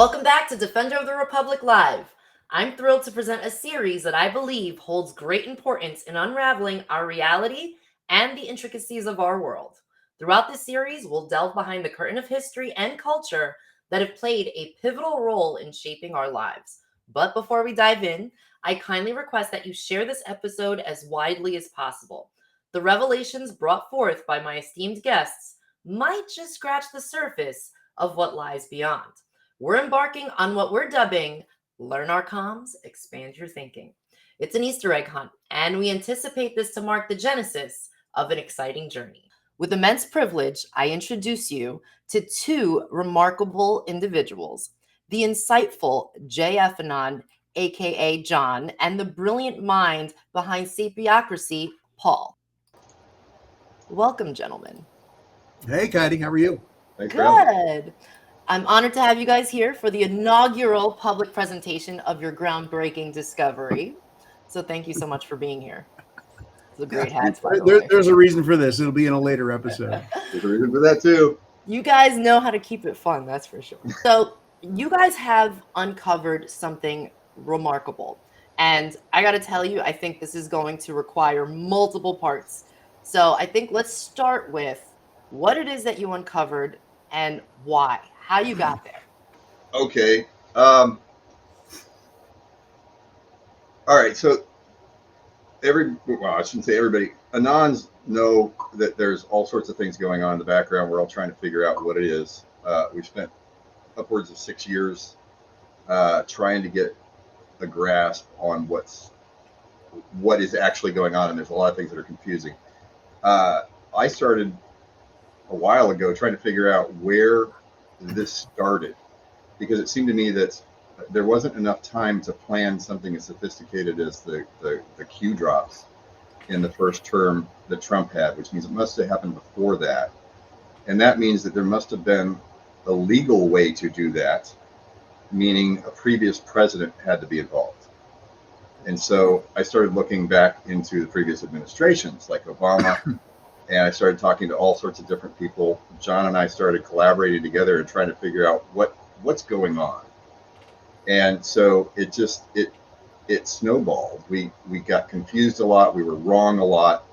Welcome back to Defender of the Republic Live. I'm thrilled to present a series that I believe holds great importance in unraveling our reality and the intricacies of our world. Throughout this series, we'll delve behind the curtain of history and culture that have played a pivotal role in shaping our lives. But before we dive in, I kindly request that you share this episode as widely as possible. The revelations brought forth by my esteemed guests might just scratch the surface of what lies beyond. We're embarking on what we're dubbing Learn Our Comms, Expand Your Thinking. It's an Easter egg hunt, and we anticipate this to mark the genesis of an exciting journey. With immense privilege, I introduce you to two remarkable individuals, the insightful J.F. Anon, aka John, and the brilliant mind behind Sapiocracy, Paul. Welcome, gentlemen. Hey, Katie, how are you? Thanks for having me. Good. I'm honored to have you guys here for the inaugural public presentation of your groundbreaking discovery. So thank you so much for being here. It's a great hat, by the way. There's a reason for this. It'll be in a later episode. There's a reason for that too. You guys know how to keep it fun, that's for sure. So you guys have uncovered something remarkable. And I got to tell you, I think this is going to require multiple parts. So I think let's start with what it is that you uncovered and why. How you got there? Okay. All right. So I shouldn't say everybody. Anons know that there's all sorts of things going on in the background. We're all trying to figure out what it is. We've spent upwards of 6 years trying to get a grasp on what is actually going on, and there's a lot of things that are confusing. I started a while ago trying to figure out where this started, because it seemed to me that there wasn't enough time to plan something as sophisticated as the Q drops in the first term that Trump had, which means it must have happened before that. And that means that there must have been a legal way to do that, meaning a previous president had to be involved. And so I started looking back into the previous administrations, like Obama, and I started talking to all sorts of different people. John and I started collaborating together and trying to figure out what's going on. And so it snowballed. We got confused a lot. We were wrong a lot.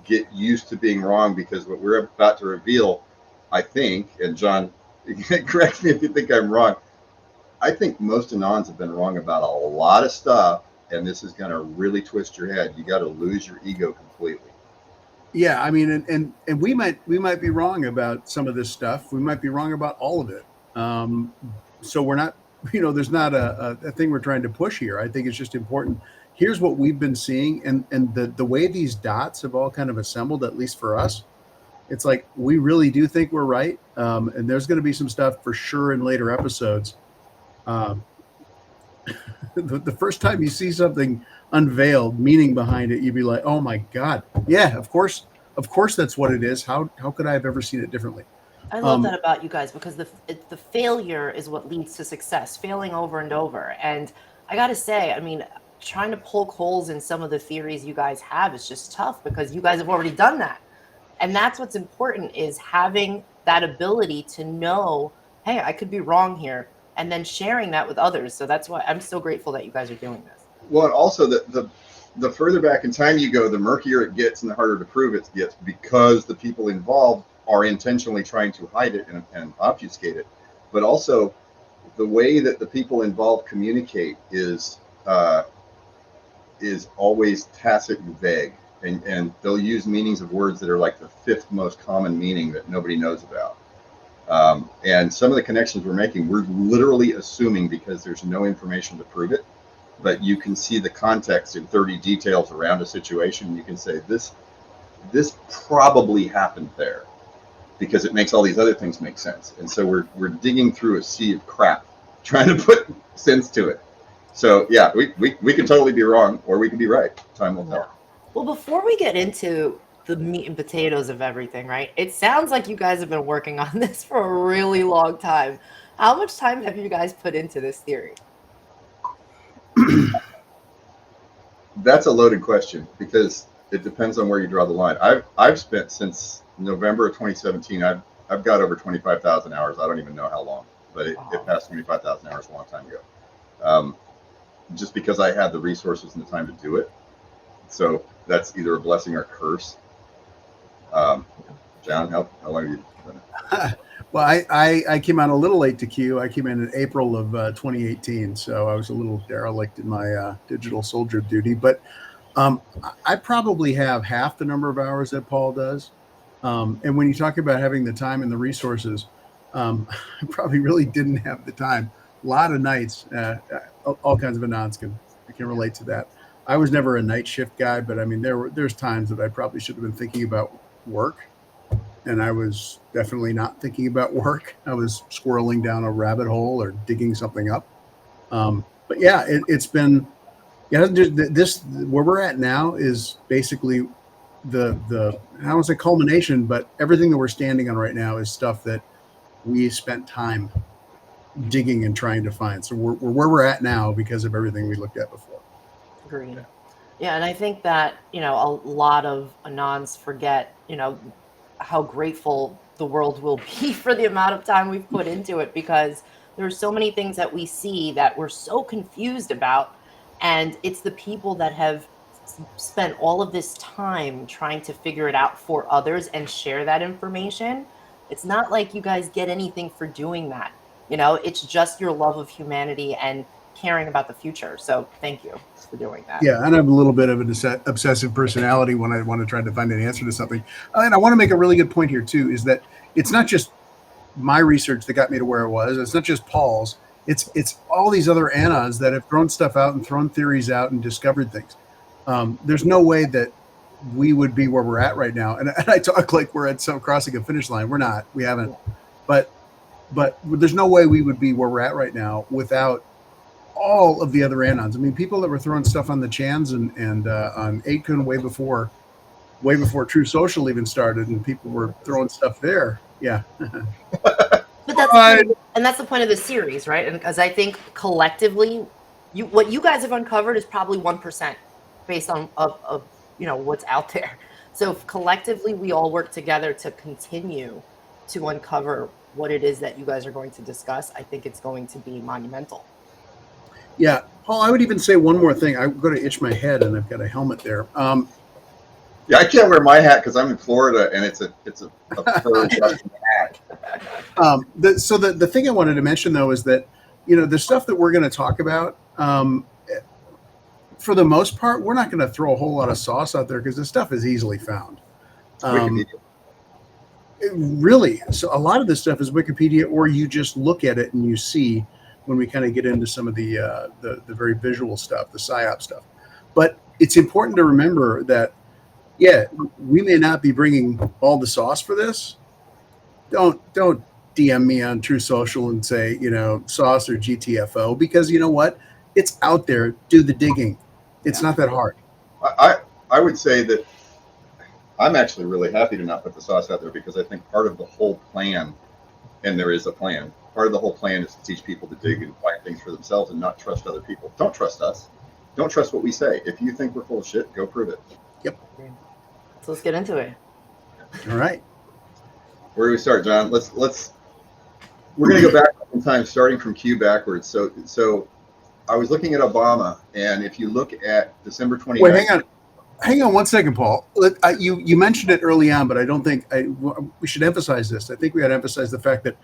Get used to being wrong, because what we're about to reveal, I think, and John, correct me if you think I'm wrong, I think most Anons have been wrong about a lot of stuff, and this is going to really twist your head. You got to lose your ego completely. Yeah, I mean, and we might be wrong about some of this stuff. We might be wrong about all of it. So we're not, there's not a thing we're trying to push here. I think it's just important. Here's what we've been seeing, and the way these dots have all kind of assembled, at least for us, it's like we really do think we're right. And there's going to be some stuff for sure in later episodes. The first time you see something unveiled, meaning behind it, you'd be like, oh my God. Yeah, of course that's what it is. How could I have ever seen it differently? I love that about you guys, because the failure is what leads to success, failing over and over. And I got to say, I mean, trying to poke holes in some of the theories you guys have is just tough, because you guys have already done that. And that's what's important, is having that ability to know, hey, I could be wrong here, and then sharing that with others. So that's why I'm so grateful that you guys are doing this. Well, and also the further back in time you go, the murkier it gets and the harder to prove it gets, because the people involved are intentionally trying to hide it and obfuscate it. But also, the way that the people involved communicate is always tacit and vague, and they'll use meanings of words that are like the fifth most common meaning that nobody knows about. And some of the connections we're making, we're literally assuming, because there's no information to prove it, but you can see the context in 30 details around a situation. You can say this probably happened there, because it makes all these other things make sense. And so we're digging through a sea of crap, trying to put sense to it. So yeah, we can totally be wrong, or we can be right. Time will tell. Yeah. Well, before we get into the meat and potatoes of everything, right? It sounds like you guys have been working on this for a really long time. How much time have you guys put into this theory? That's a loaded question, because it depends on where you draw the line. I've spent, since November of 2017, I've got over 25,000 hours. I don't even know how long. but it passed 25,000 hours a long time ago. Just because I had the resources and the time to do it. So that's either a blessing or a curse. John, how long have you done it? Well, I came on a little late to Q. I came in April of 2018, so I was a little derelict in my digital soldier duty. But I probably have half the number of hours that Paul does. And when you talk about having the time and the resources, I probably really didn't have the time. A lot of nights, all kinds of anons can relate to that. I was never a night shift guy, but I mean, there's times that I probably should have been thinking about work, and I was definitely not thinking about work. I was squirreling down a rabbit hole or digging something up. But yeah, it's been, this where we're at now is basically the I don't want to say culmination, but everything that we're standing on right now is stuff that we spent time digging and trying to find. So we're where we're at now because of everything we looked at before. Agreed. Yeah, and I think that, a lot of anons forget, how grateful the world will be for the amount of time we've put into it, because there's so many things that we see that we're so confused about, and it's the people that have spent all of this time trying to figure it out for others and share that information. It's not like you guys get anything for doing that. It's just your love of humanity and caring about the future. So thank you for doing that. Yeah, and I have a little bit of an obsessive personality when I want to try to find an answer to something. And I want to make a really good point here too, is that it's not just my research that got me to where it was. It's not just Paul's. It's all these other anons that have thrown stuff out and thrown theories out and discovered things. There's no way that we would be where we're at right now. And I talk like we're at some crossing a finish line. We're not. We haven't. But there's no way we would be where we're at right now without all of the other anons. I mean, people that were throwing stuff on the Chans and on 8kun way before True Social even started, and people were throwing stuff there. Yeah. But that's the point of the series, right? And because I think collectively, what you guys have uncovered is probably 1% based on of what's out there. So if collectively we all work together to continue to uncover what it is that you guys are going to discuss, I think it's going to be monumental. Yeah, Paul, I would even say one more thing. I'm going to itch my head, and I've got a helmet there. Yeah, I can't wear my hat because I'm in Florida, and it's a fur hat. So the thing I wanted to mention though is that the stuff that we're going to talk about, for the most part, we're not going to throw a whole lot of sauce out there because the stuff is easily found. Really, so a lot of this stuff is Wikipedia, or you just look at it and you see when we kind of get into some of the very visual stuff, the PSYOP stuff. But it's important to remember that, yeah, we may not be bringing all the sauce for this. Don't DM me on True Social and say, sauce or GTFO, because you know what? It's out there. Do the digging. It's not that hard. I would say that I'm actually really happy to not put the sauce out there, because I think part of the whole plan, and there is a plan, part of the whole plan is to teach people to dig and find things for themselves and not trust other people. Don't trust us. Don't trust what we say. If you think we're full of shit, go prove it. Yep. So let's get into it. All right. Where do we start, John? We're going to go back in time, starting from Q backwards. So I was looking at Obama, and if you look at December 29th. Wait, hang on 1 second, Paul. You mentioned it early on, but I don't think we should emphasize this. I think we got to emphasize the fact that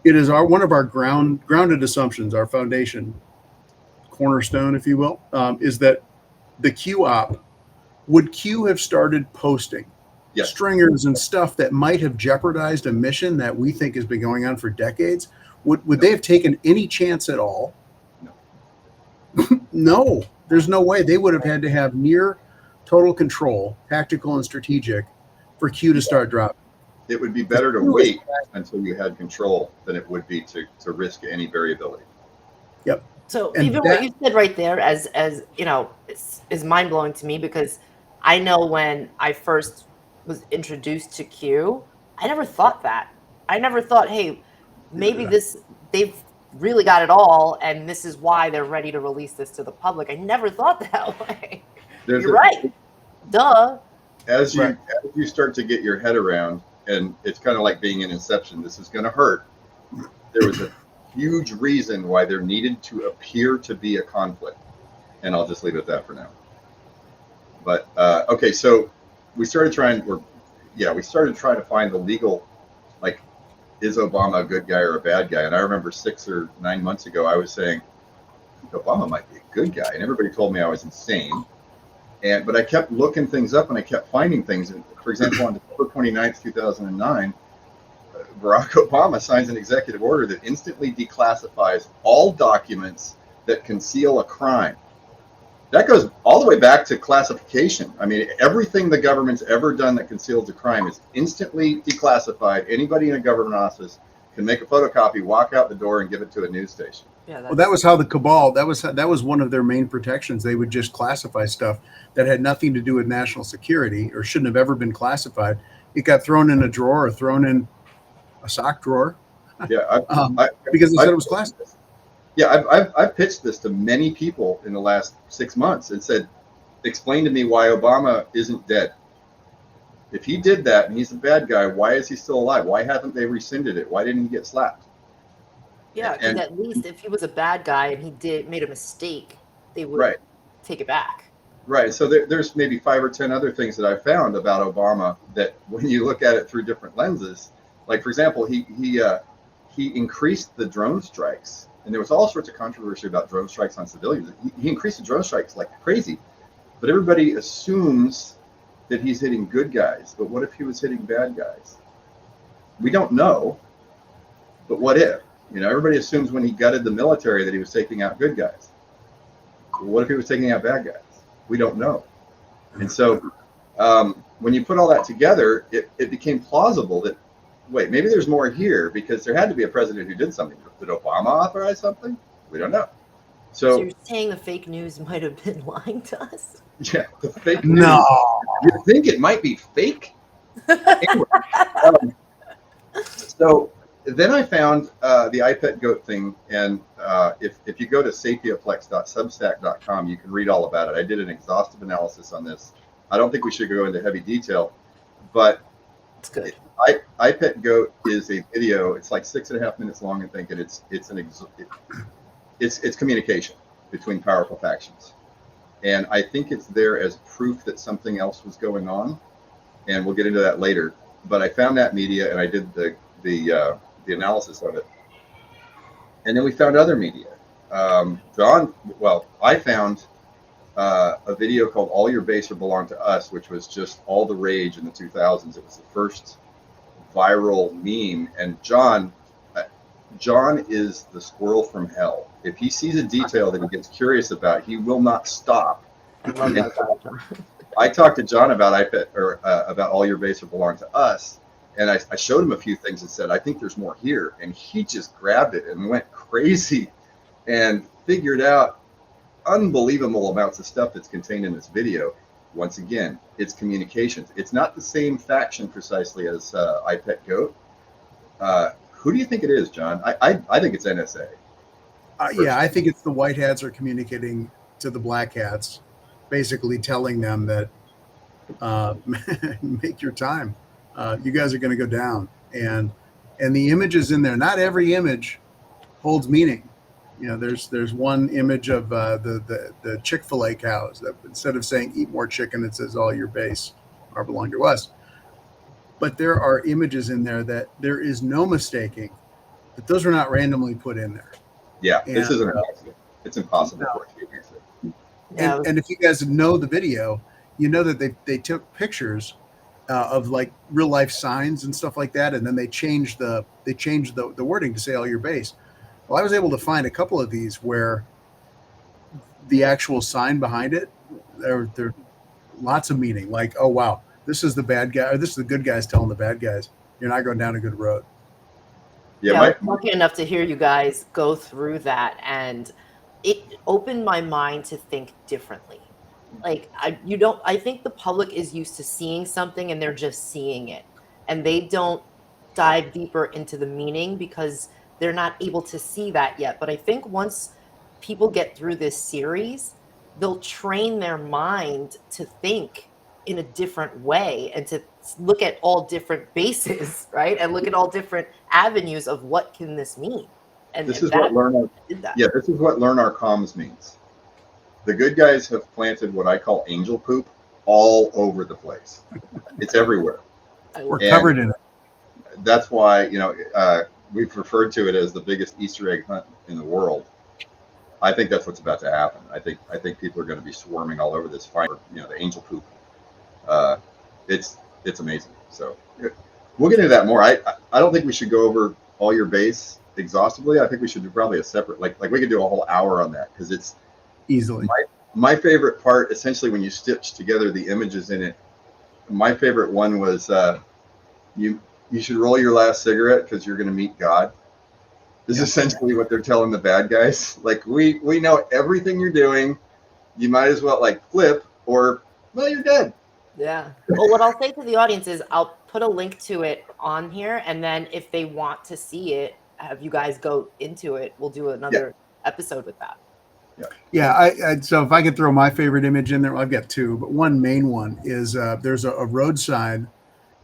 it is one of our grounded assumptions, our foundation cornerstone, if you will, is that the Q op, would Q have started posting stringers and stuff that might have jeopardized a mission that we think has been going on for decades? Would they have taken any chance at all? No. No, there's no way. They would have had to have near total control, tactical and strategic, for Q to start dropping. It would be better to wait until you had control than it would be to risk any variability. Yep. So even what you said right there, as is mind blowing to me, because I know when I first was introduced to Q, I never thought that. I never thought, hey, maybe they've really got it all, and this is why they're ready to release this to the public. I never thought that way. You're right. Duh. As you start to get your head around, and it's kind of like being in Inception, this is going to hurt. There was huge reason why there needed to appear to be a conflict. And I'll just leave it at that for now. But okay, so we started trying to find the legal, like, is Obama a good guy or a bad guy? And I remember 6 or 9 months ago, I was saying, I think Obama might be a good guy. And everybody told me I was insane. But I kept looking things up and I kept finding things. And for example, on December 29th, 2009, Barack Obama signs an executive order that instantly declassifies all documents that conceal a crime. That goes all the way back to classification. I mean, everything the government's ever done that conceals a crime is instantly declassified. Anybody in a government office can make a photocopy, walk out the door, and give it to a news station. Yeah, Well, that was how the cabal. That was one of their main protections. They would just classify stuff that had nothing to do with national security or shouldn't have ever been classified. It got thrown in a drawer or thrown in a sock drawer. Yeah, because they said it was classified. Yeah, I've pitched this to many people in the last 6 months and said, explain to me why Obama isn't dead. If he did that and he's a bad guy, why is he still alive? Why haven't they rescinded it? Why didn't he get slapped? Yeah, because at least if he was a bad guy and he made a mistake, they would take it back. Right. So there's maybe 5 or 10 other things that I found about Obama that when you look at it through different lenses, like, for example, he increased the drone strikes. And there was all sorts of controversy about drone strikes on civilians. He increased the drone strikes like crazy. But everybody assumes that he's hitting good guys. But what if he was hitting bad guys? We don't know. But what if? You know, everybody assumes when he gutted the military that he was taking out good guys. But what if he was taking out bad guys? We don't know. And so when you put all that together, it became plausible that, wait, maybe there's more here, because there had to be a president who did something. Did Obama authorize something? We don't know. So you're saying the fake news might have been lying to us? Yeah, the fake news. No. You think it might be fake? Anyway, so then I found the iPet goat thing, and if you go to sapioplex.substack.com, you can read all about it. I did an exhaustive analysis on this. I don't think we should go into heavy detail, but it's good. iPet goat is a video. It's like 6.5 minutes long, I think, and it's communication between powerful factions. And I think it's there as proof that something else was going on, and we'll get into that later. But I found that media, and I did the analysis of it, and then we found other media. I found a video called "All Your Base or Belong to Us," which was just all the rage in the 2000s. It was the first viral meme, and John is the squirrel from hell. If he sees a detail that he gets curious about, he will not stop. I love that. I talked to John about iPad or about All Your Base or Belong to Us, and I showed him a few things and said, I think there's more here, and he just grabbed it and went crazy and figured out unbelievable amounts of stuff that's contained in this video. Once again, it's communications. It's not the same faction precisely as iPet Goat. Who do you think it is, John? I think it's NSA. Yeah, I think it's the white hats are communicating to the black hats, basically telling them that make your time. You guys are going to go down. And the images in there, not every image holds meaning. You know, there's one image of the Chick-fil-A cows that instead of saying eat more chicken, it says all your base or belong to us. But there are images in there that there is no mistaking that those were not randomly put in there. Yeah, this isn't an accident. It's impossible for it to be an accident. And if you guys know the video, you know that they took pictures of like real life signs and stuff like that, and then they changed the wording to say all your base. Well, I was able to find a couple of these where the actual sign behind it, there lots of meaning. Like, oh wow, this is the bad guy, or this is the good guys telling the bad guys, you're not going down a good road. Yeah, I was lucky enough to hear you guys go through that, and it opened my mind to think differently. Like, I think the public is used to seeing something and they're just seeing it, and they don't dive deeper into the meaning because they're not able to see that yet. But I think once people get through this series, they'll train their mind to think in a different way and to look at all different bases, right? And look at all different avenues of what can this mean. And This is that what learn our did that. yeah, this is what learn our comms means. The good guys have planted what I call angel poop all over the place. It's everywhere. We're And covered in it. that's why, we've referred to it as the biggest Easter egg hunt in the world. I think that's what's about to happen. I think people are going to be swarming all over this fire. The angel poop. It's amazing. So we'll get into that more. I don't think we should go over all your base exhaustively. I think we should do probably a separate, like we could do a whole hour on that, because it's Easily. my favorite part. Essentially, when you stitch together the images in it, my favorite one was you should roll your last cigarette because you're going to meet God. This is essentially what they're telling the bad guys. Like, we know everything you're doing. You might as well flip, or well, you're dead. Yeah. Well, what I'll say to the audience is I'll put a link to it on here, and then if they want to see it, have you guys go into it. We'll do another episode with that. Yeah. So if I could throw my favorite image in there, I've got two, but one main one is there's a roadside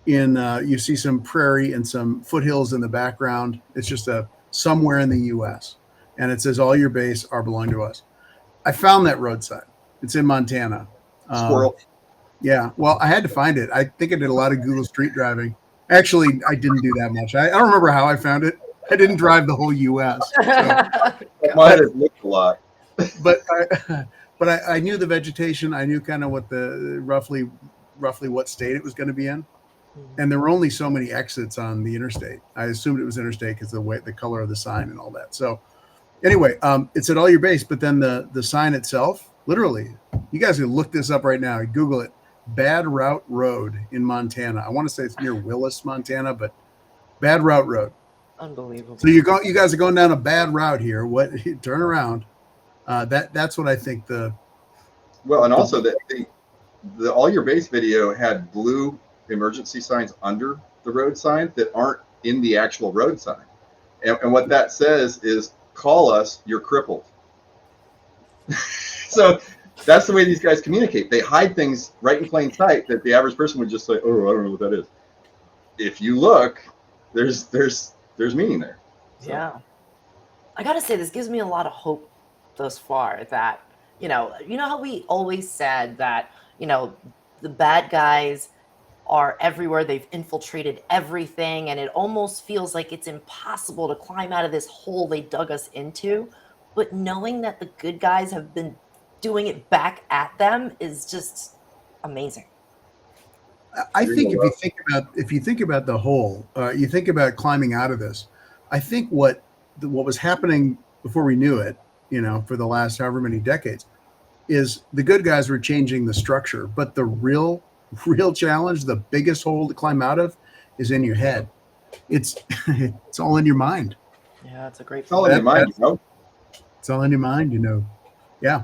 in you see some prairie and some foothills in the background. It's just somewhere in the U.S. and it says all your base are belong to us. I found that roadside. It's in Montana. Squirrel. Yeah. Well, I had to find it. I think I did a lot of Google Street driving. Actually, I didn't do that much. I don't remember how I found it. I didn't drive the whole U.S. So. Mine has looked a lot. But I knew the vegetation. I knew kind of what the roughly what state it was going to be in, and there were only so many exits on the interstate. I assumed it was interstate because the color of the sign and all that. So anyway, it's at all your base. But then the sign itself, literally, you guys can look this up right now. Google it. Bad Route Road in Montana. I want to say it's near Willis, Montana, but Bad Route Road. Unbelievable. So you guys are going down a bad route here. Turn around. That's what I think and also the all your base video had blue emergency signs under the road sign that aren't in the actual road sign, and what that says is, call us, you're crippled. So that's the way these guys communicate. They hide things right in plain sight that the average person would just say, oh, I don't know what that is. If you look, there's meaning there. So. Yeah. I gotta say, this gives me a lot of hope thus far, that you know how we always said that the bad guys are everywhere, they've infiltrated everything, and it almost feels like it's impossible to climb out of this hole they dug us into. But knowing that the good guys have been doing it back at them is just amazing. I think if you think about the hole, you think about climbing out of this. I think what was happening before we knew it, for the last however many decades, is the good guys were changing the structure, but the real challenge, the biggest hole to climb out of, is in your head. It's all in your mind. Yeah, it's a great. It's all in your mind, It's all in your mind, Yeah,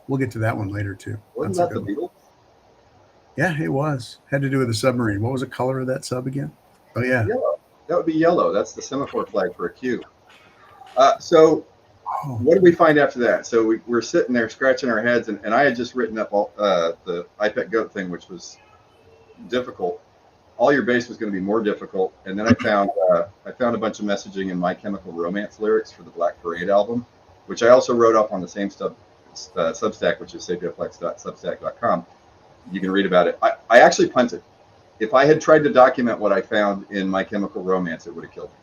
we'll get to that one later too. Wasn't that the Beatles? Yeah, it was. Had to do with the submarine. What was the color of that sub again? Oh yeah, yellow. That would be yellow. That's the semaphore flag for a Q. So what did we find after that? So we're sitting there scratching our heads, and I had just written up the iPet goat thing, which was difficult. All your base was going to be more difficult, and then I found a bunch of messaging in My Chemical Romance lyrics for the Black Parade album, which I also wrote up on the same Substack, which is sapioflex.substack.com. You can read about it. I actually punted. If I had tried to document what I found in My Chemical Romance, it would have killed me.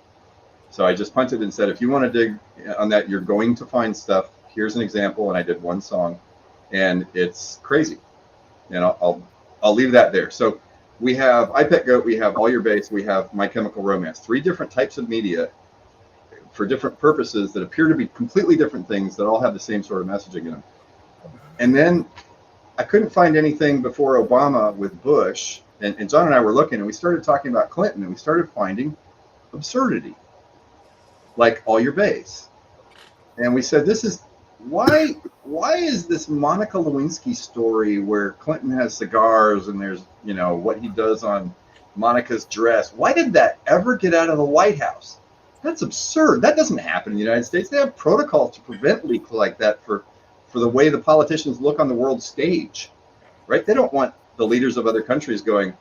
So I just punted and said, if you want to dig on that, you're going to find stuff. Here's an example, and I did one song, and it's crazy. And I'll leave that there. So we have iPet Goat, we have All Your Base, we have My Chemical Romance. 3 different types of media for different purposes that appear to be completely different things that all have the same sort of messaging in them. And then I couldn't find anything before Obama with Bush, and John and I were looking, and we started talking about Clinton, and we started finding absurdity, like All Your Base. And we said, this is why is this Monica Lewinsky story where Clinton has cigars and there's what he does on Monica's dress, why did that ever get out of the White House? That's absurd. That doesn't happen in the United States. They have protocols to prevent leaks like that for the way the politicians look on the world stage, right? They don't want the leaders of other countries going,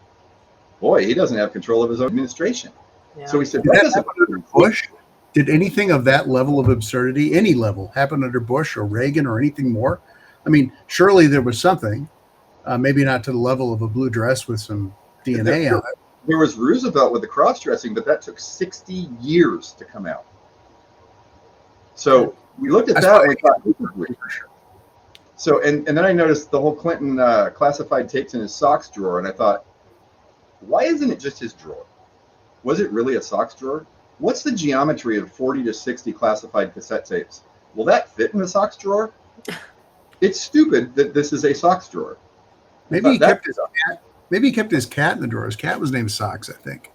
boy, he doesn't have control of his own administration. Yeah. So we said, that doesn't Bush. Did anything of that level of absurdity, any level, happen under Bush or Reagan or anything more? I mean, surely there was something, maybe not to the level of a blue dress with some DNA on it. There was Roosevelt with the cross-dressing, but that took 60 years to come out. So we looked at that and we thought, this is weird. So, and then I noticed the whole Clinton classified tapes in his socks drawer, and I thought, why isn't it just his drawer? Was it really a socks drawer? What's the geometry of 40 to 60 classified cassette tapes? Will that fit in the socks drawer? It's stupid that this is a socks drawer. Maybe he kept his cat. Maybe he kept his cat in the drawer. His cat was named Socks, I think.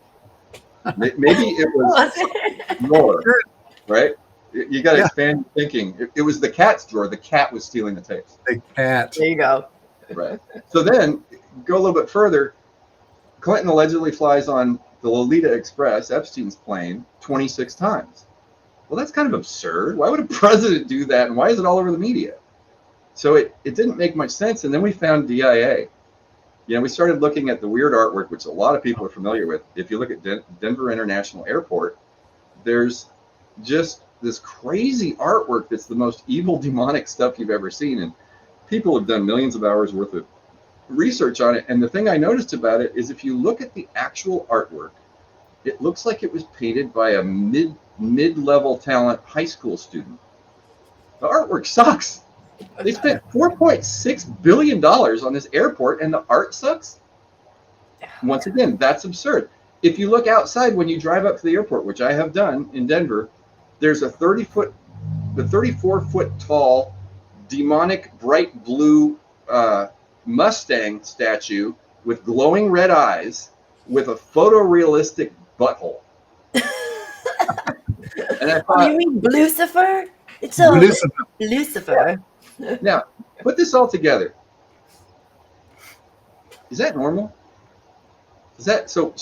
Maybe it was more, right? You got to expand your thinking. It was the cat's drawer. The cat was stealing the tapes. The cat. There you go. Right. So then go a little bit further. Clinton allegedly flies on the Lolita Express, Epstein's plane, 26 times. Well, that's kind of absurd. Why would a president do that? And why is it all over the media? So it didn't make much sense. And then we found DIA. We started looking at the weird artwork, which a lot of people are familiar with. If you look at Denver International Airport, there's just this crazy artwork that's the most evil, demonic stuff you've ever seen. And people have done millions of hours worth of research on it. And the thing I noticed about it is if you look at the actual artwork, it looks like it was painted by a mid-level talent high school student. The artwork sucks. They spent $4.6 billion on this airport and the art sucks. Once again, that's absurd. If you look outside when you drive up to the airport, which I have done in Denver, there's a 34-foot tall, demonic bright blue Mustang statue with glowing red eyes with a photorealistic butthole. And I thought, you mean Lucifer? It's a Lucifer. Now, put this all together. Is that normal? Is that so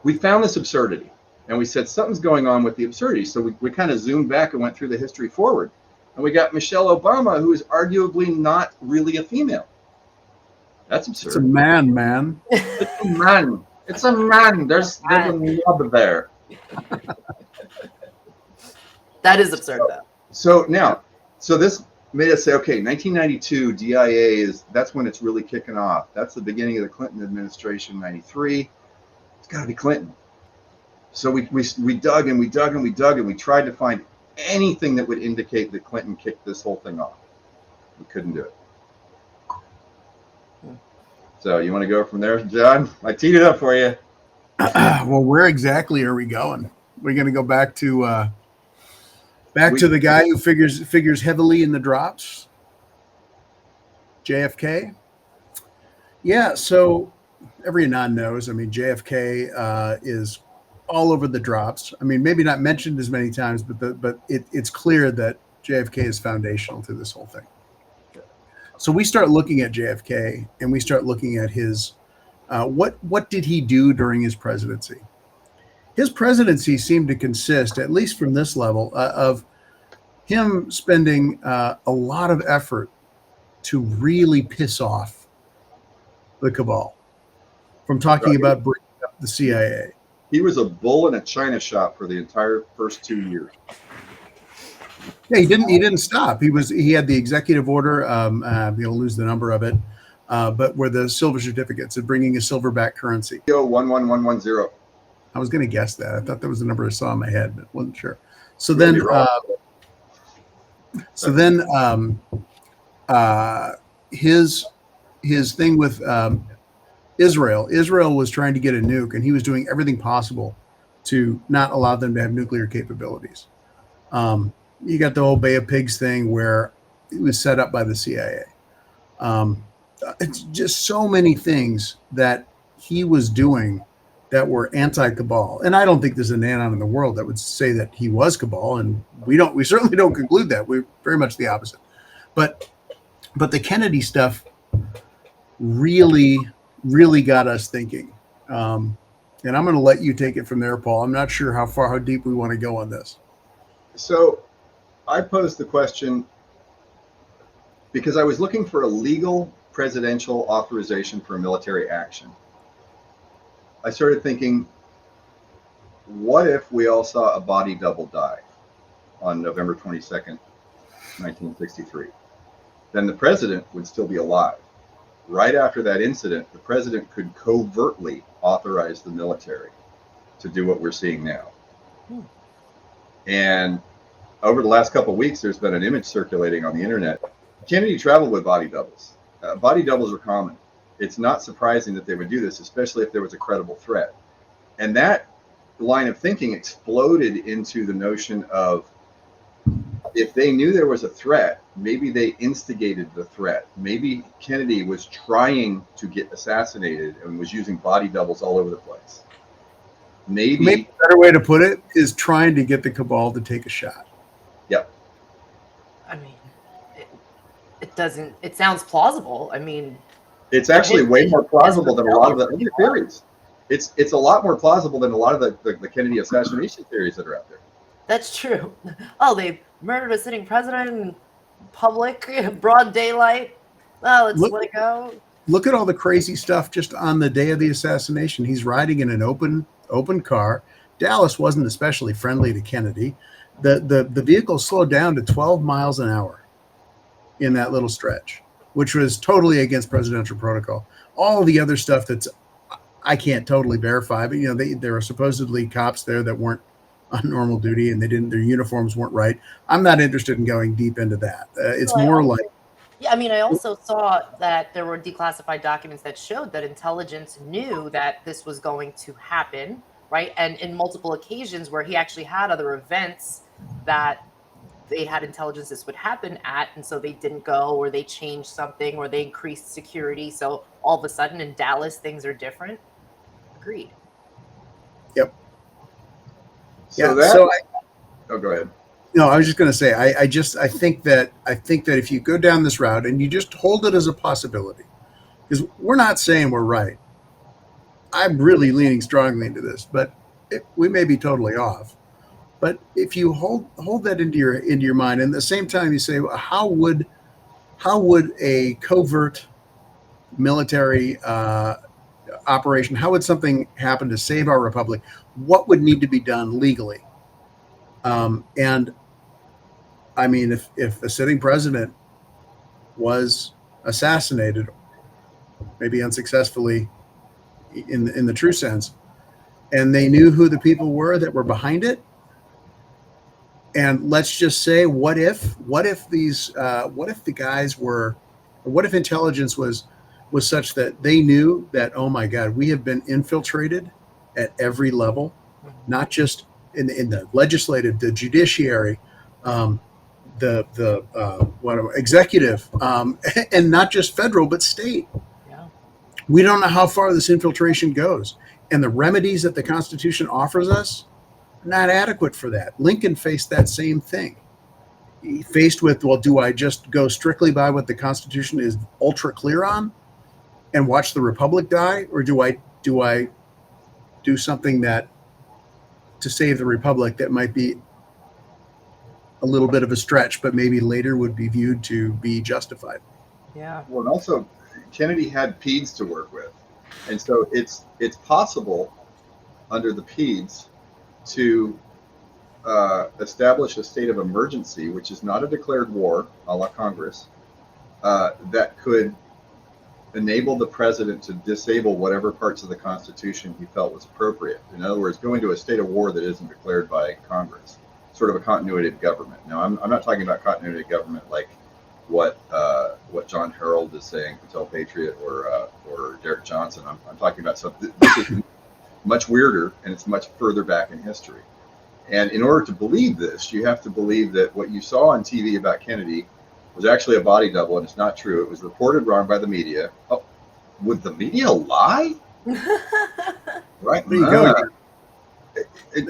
we found this absurdity and we said something's going on with the absurdity. So we kind of zoomed back and went through the history forward. And we got Michelle Obama, who is arguably not really a female. That's absurd. It's a man. It's a man. It's a man. There's a knob there. That is absurd, though. So this made us say, okay, 1992 DIA that's when it's really kicking off. That's the beginning of the Clinton administration, 93. It's got to be Clinton. So we dug and we dug and we dug and we tried to find anything that would indicate that Clinton kicked this whole thing off. We couldn't do it. So you want to go from there, John? I teed it up for you. Well, where exactly are we going? We're going to go back to the guy who figures heavily in the drops, JFK. Yeah, so every Anon knows. I mean, JFK is all over the drops. I mean, maybe not mentioned as many times, but it's clear that JFK is foundational to this whole thing. So we start looking at JFK and we start looking at his what did he do during his presidency? His presidency seemed to consist, at least from this level, of him spending a lot of effort to really piss off the cabal, from talking about bringing up the CIA. He was a bull in a china shop for the entire first 2 years. Yeah, he didn't stop. He had the executive order. I'm going to lose the number of it, but where the silver certificates of bringing a silverback currency. 11110. I was going to guess that. I thought that was the number I saw in my head, but wasn't sure. So then, his thing with Israel. Israel was trying to get a nuke, and he was doing everything possible to not allow them to have nuclear capabilities. You got the whole Bay of Pigs thing where it was set up by the CIA. It's just so many things that he was doing that were anti-cabal. And I don't think there's an anon in the world that would say that he was cabal, and we certainly don't conclude that. We're very much the opposite. But the Kennedy stuff really, really got us thinking. And I'm going to let you take it from there, Paul. I'm not sure how deep we want to go on this. So I posed the question because I was looking for a legal presidential authorization for military action. I started thinking, what if we all saw a body double die on November 22nd, 1963? Then the president would still be alive. Right after that incident, the president could covertly authorize the military to do what we're seeing now. And over the last couple of weeks, there's been an image circulating on the internet. Kennedy traveled with body doubles. Body doubles are common. It's not surprising that they would do this, especially if there was a credible threat. And that line of thinking exploded into the notion of, if they knew there was a threat, maybe they instigated the threat. Maybe Kennedy was trying to get assassinated and was using body doubles all over the place. Maybe a better way to put it is trying to get the cabal to take a shot. Yep. I mean, it sounds plausible. I mean, it's actually way more plausible than a lot of the other theories. It's a lot more plausible than a lot of the Kennedy assassination theories that are out there. That's true. Oh, they murdered a sitting president in public, broad daylight. Oh, let's let it go. Look at all the crazy stuff just on the day of the assassination. He's riding in an open car. Dallas wasn't especially friendly to Kennedy. The vehicle slowed down to 12 miles an hour in that little stretch, which was totally against presidential protocol. All the other stuff I can't totally verify, but there were supposedly cops there that weren't on normal duty and their uniforms weren't right. I'm not interested in going deep into that. It's more like. Yeah, I mean, I also saw that there were declassified documents that showed that intelligence knew that this was going to happen, right? And in multiple occasions where he actually had other events that they had intelligence this would happen at, and so they didn't go, or they changed something, or they increased security. So all of a sudden in Dallas, things are different. Agreed. Yep. So go ahead. No, I was just going to say, I think that if you go down this route and you just hold it as a possibility, because we're not saying we're right. I'm really leaning strongly into this, but we may be totally off. But if you hold that into your mind, and at the same time you say, well, how would a covert military operation, how would something happen to save our republic? What would need to be done legally? And I mean, if the sitting president was assassinated, maybe unsuccessfully in the true sense, and they knew who the people were that were behind it, and let's just say, what if the guys were, or what if intelligence was such that they knew that, oh my God, we have been infiltrated at every level, not just in the legislative, the judiciary, executive, and not just federal, but state. Yeah. We don't know how far this infiltration goes. And the remedies that the Constitution offers us are not adequate for that. Lincoln faced that same thing. He faced with, well, do I just go strictly by what the Constitution is ultra clear on and watch the Republic die? Or do I do something that to save the Republic that might be a little bit of a stretch, but maybe later would be viewed to be justified? Yeah. Well, and also Kennedy had Peds to work with. And so it's possible under the Peds to establish a state of emergency, which is not a declared war, a la Congress, that could enable the president to disable whatever parts of the Constitution he felt was appropriate. In other words, going to a state of war that isn't declared by Congress, sort of a continuity of government. Now, I'm not talking about continuity of government like what John Harold is saying, Patel Patriot, or Derek Johnson. I'm talking about something. This is much weirder, and it's much further back in history. And in order to believe this, you have to believe that what you saw on TV about Kennedy was actually a body double, and it's not true. It was reported wrong by the media. Oh, would the media lie? Right. There you go.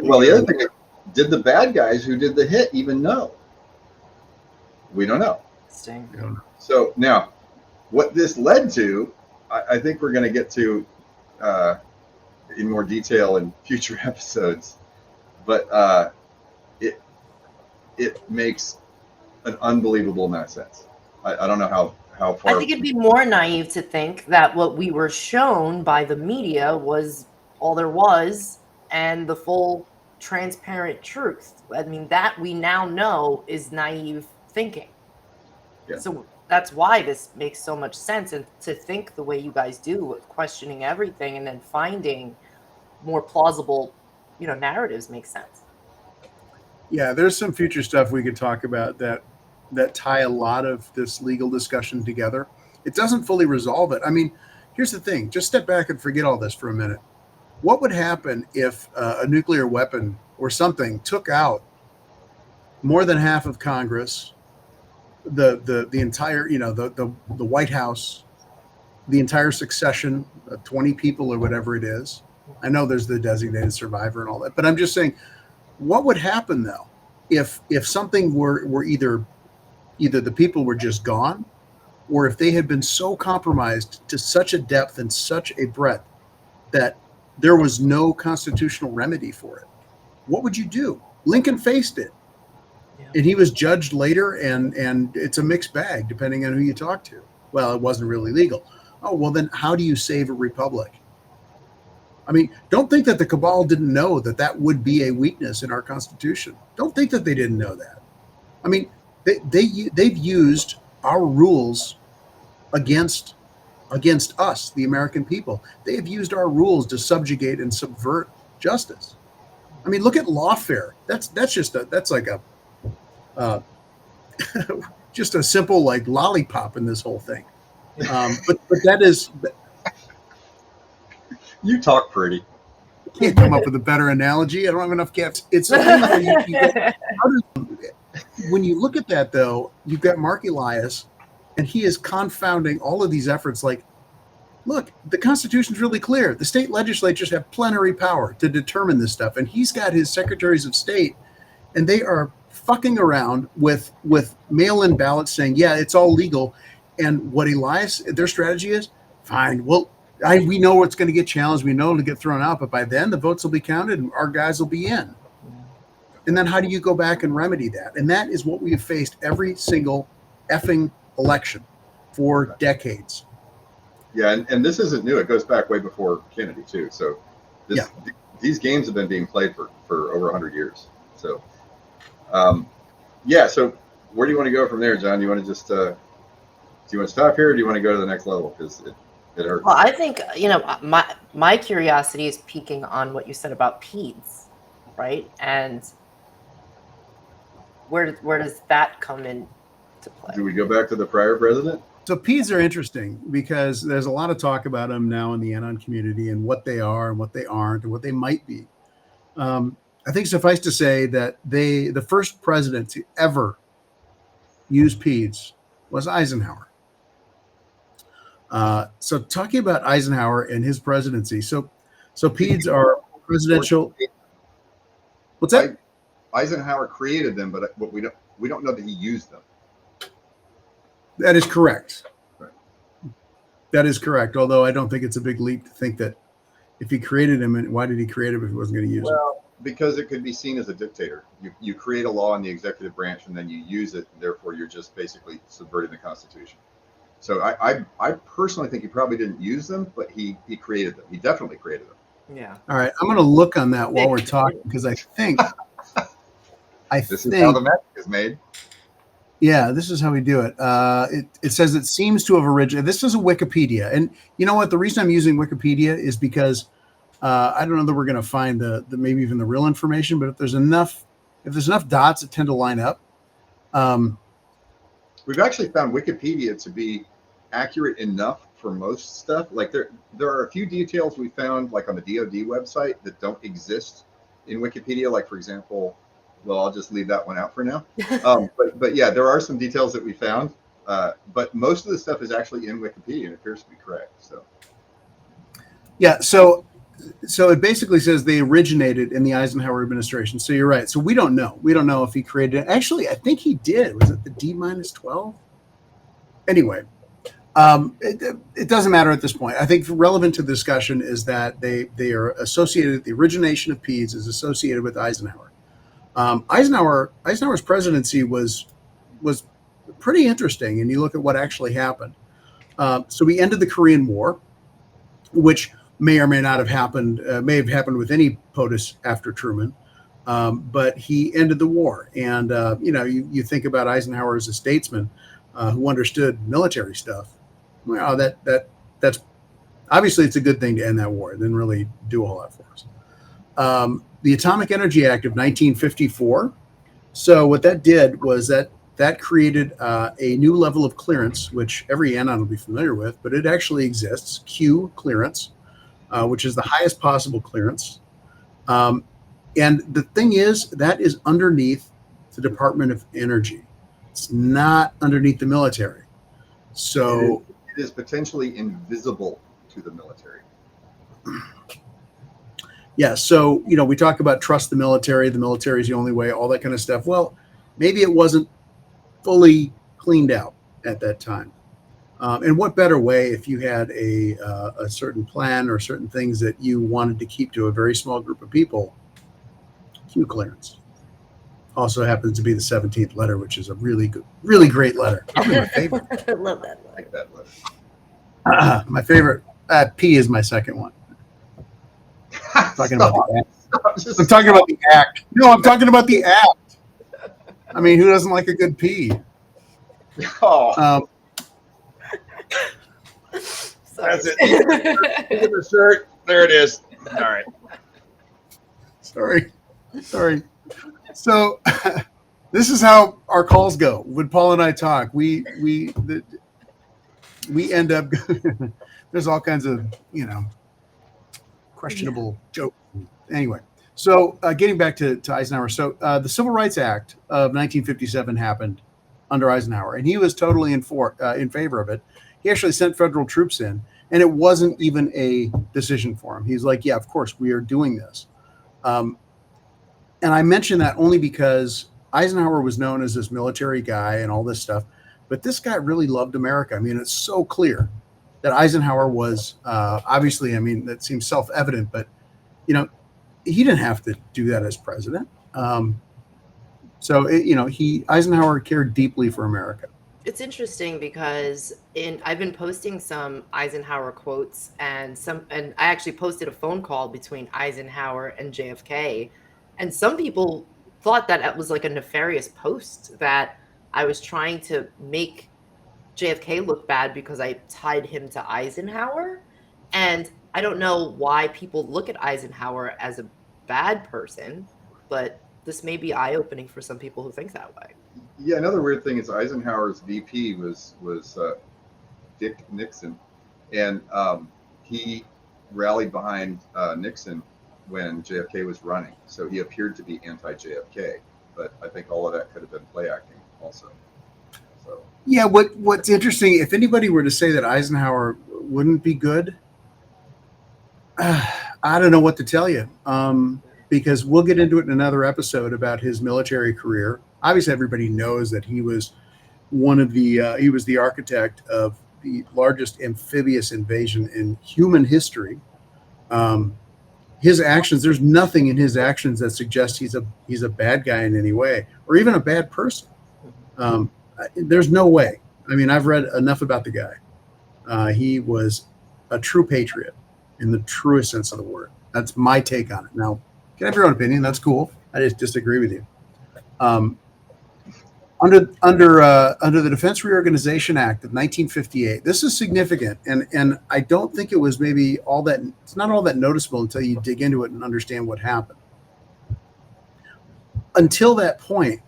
Well, the other thing is, did the bad guys who did the hit even know? We don't know. So now, what this led to, I think we're going to get to in more detail in future episodes. But it makes an unbelievable amount of sense. I don't know how far. I think it'd be more naive to think that what we were shown by the media was all there was, and the full transparent truth. I mean, that we now know is naive thinking. Yeah. So that's why this makes so much sense, and to think the way you guys do with questioning everything and then finding more plausible, narratives makes sense. Yeah, there's some future stuff we could talk about that tie a lot of this legal discussion together. It doesn't fully resolve it. I mean, here's the thing. Just step back and forget all this for a minute. What would happen if a nuclear weapon or something took out more than half of Congress, the entire, the White House, the entire succession, 20 people or whatever it is? I know there's the designated survivor and all that, but I'm just saying, what would happen though if something were either the people were just gone, or if they had been so compromised to such a depth and such a breadth that there was no constitutional remedy for it? What would you do? Lincoln faced it, and he was judged later, and it's a mixed bag depending on who you talk to. Well, it wasn't really legal. Oh, well, then how do you save a republic? I mean, don't think that the cabal didn't know that would be a weakness in our Constitution. Don't think that they didn't know that. I mean, they've used our rules against us, the American people. They have used our rules to subjugate and subvert justice. I mean, look at lawfare. That's like a just a simple like lollipop in this whole thing. But that is. You talk pretty. I can't come up with a better analogy. I don't have enough gaps. It's a thing where you get, when you look at that, though, you've got Mark Elias, and he is confounding all of these efforts. Like, look, the Constitution's really clear. The state legislatures have plenary power to determine this stuff, and he's got his secretaries of state, and they are fucking around with mail-in ballots saying, yeah, it's all legal. And what Elias, their strategy is, fine, well, we know it's going to get challenged. We know it'll get thrown out, but by then the votes will be counted and our guys will be in. And then how do you go back and remedy that? And that is what we have faced every single effing election for decades. Yeah, and this isn't new. It goes back way before Kennedy too. So these games have been being played for over 100 years. So so where do you want to go from there, John? Do you want to just do you want to stop here, or do you want to go to the next level? Because it hurts. Well, I think, my curiosity is peaking on what you said about PEDS, right? And where does that come into play? Do we go back to the prior president? So PEDS are interesting because there's a lot of talk about them now in the Anon community and what they are and what they aren't and what they might be. I think suffice to say that the first president to ever use PEDS was Eisenhower. So talking about Eisenhower and his presidency, so PEDS are presidential. What's that? Eisenhower created them, but we don't know that he used them. That is correct. Right. That is correct. Although I don't think it's a big leap to think that if he created him, and why did he create him if he wasn't going to use it? Because it could be seen as a dictator. You create a law in the executive branch and then you use it, and therefore you're just basically subverting the Constitution. So I personally think he probably didn't use them, but he created them. He definitely created them. Yeah. All right, I'm going to look on that while we're talking because I think this is how the magic is made. Yeah, this is how we do it. It says it seems to have originated. This is a Wikipedia, and you know what? The reason I'm using Wikipedia is because I don't know that we're going to find the maybe even the real information, but if there's enough dots that tend to line up. We've actually found Wikipedia to be accurate enough for most stuff. Like there are a few details we found, like on the DoD website, that don't exist in Wikipedia. Like, for example, well, I'll just leave that one out for now. But yeah, there are some details that we found. But most of the stuff is actually in Wikipedia and appears to be correct. So yeah, so it basically says they originated in the Eisenhower administration. So you're right. So we don't know. We don't know if he created it. Actually, I think he did. Was it the D-12? Anyway, it doesn't matter at this point. I think relevant to the discussion is that they are associated. The origination of PEDS is associated with Eisenhower. Eisenhower's presidency was pretty interesting, and you look at what actually happened. So we ended the Korean War, which may or may not have happened, may have happened with any POTUS after Truman. But he ended the war. And, you think about Eisenhower as a statesman who understood military stuff. Well, that's obviously it's a good thing to end that war. It didn't really do a whole lot for us. The Atomic Energy Act of 1954. So what that did was that created a new level of clearance, which every anon will be familiar with, but it actually exists, Q clearance, which is the highest possible clearance. And the thing is, that is underneath the Department of Energy. It's not underneath the military. So it is potentially invisible to the military. Yeah. So, we talk about trust the military is the only way, all that kind of stuff. Well, maybe it wasn't fully cleaned out at that time. And what better way if you had a certain plan or certain things that you wanted to keep to a very small group of people? Q clearance. Also happens to be the 17th letter, which is a really good, really great letter. Probably my favorite. I love that letter. I like that letter. My favorite. P is my second one. I'm talking about the act. I'm talking about the act. No, I'm talking about the act. I mean, who doesn't like a good P? Oh, that's it. Look at the shirt. There it is. All right. Sorry. So this is how our calls go. When Paul and I talk, we end up. There's all kinds of questionable jokes. Anyway, so getting back to Eisenhower. So the Civil Rights Act of 1957 happened under Eisenhower, and he was totally in favor of it. He actually sent federal troops in, and it wasn't even a decision for him. He's like, yeah, of course, we are doing this. And I mention that only because Eisenhower was known as this military guy and all this stuff, but this guy really loved America. I mean, it's so clear that Eisenhower was obviously, I mean, that seems self-evident, but he didn't have to do that as president. Eisenhower cared deeply for America. It's interesting because I've been posting some Eisenhower quotes and I actually posted a phone call between Eisenhower and JFK, and some people thought that it was like a nefarious post, that I was trying to make JFK look bad because I tied him to Eisenhower. And I don't know why people look at Eisenhower as a bad person, but this may be eye-opening for some people who think that way. Yeah, another weird thing is Eisenhower's VP was Dick Nixon, and he rallied behind Nixon when JFK was running. So he appeared to be anti-JFK, but I think all of that could have been play acting also. So yeah, what's interesting, if anybody were to say that Eisenhower wouldn't be good, I don't know what to tell you, because we'll get into it in another episode about his military career. Obviously, everybody knows that he was he was the architect of the largest amphibious invasion in human history. His actions, there's nothing in his actions that suggests he's a bad guy in any way, or even a bad person. There's no way. I mean, I've read enough about the guy. He was a true patriot in the truest sense of the word. That's my take on it. Now, you can have your own opinion. That's cool. I just disagree with you. Under the Defense Reorganization Act of 1958, this is significant, and I don't think it was maybe it's not all that noticeable until you dig into it and understand what happened. Until that point,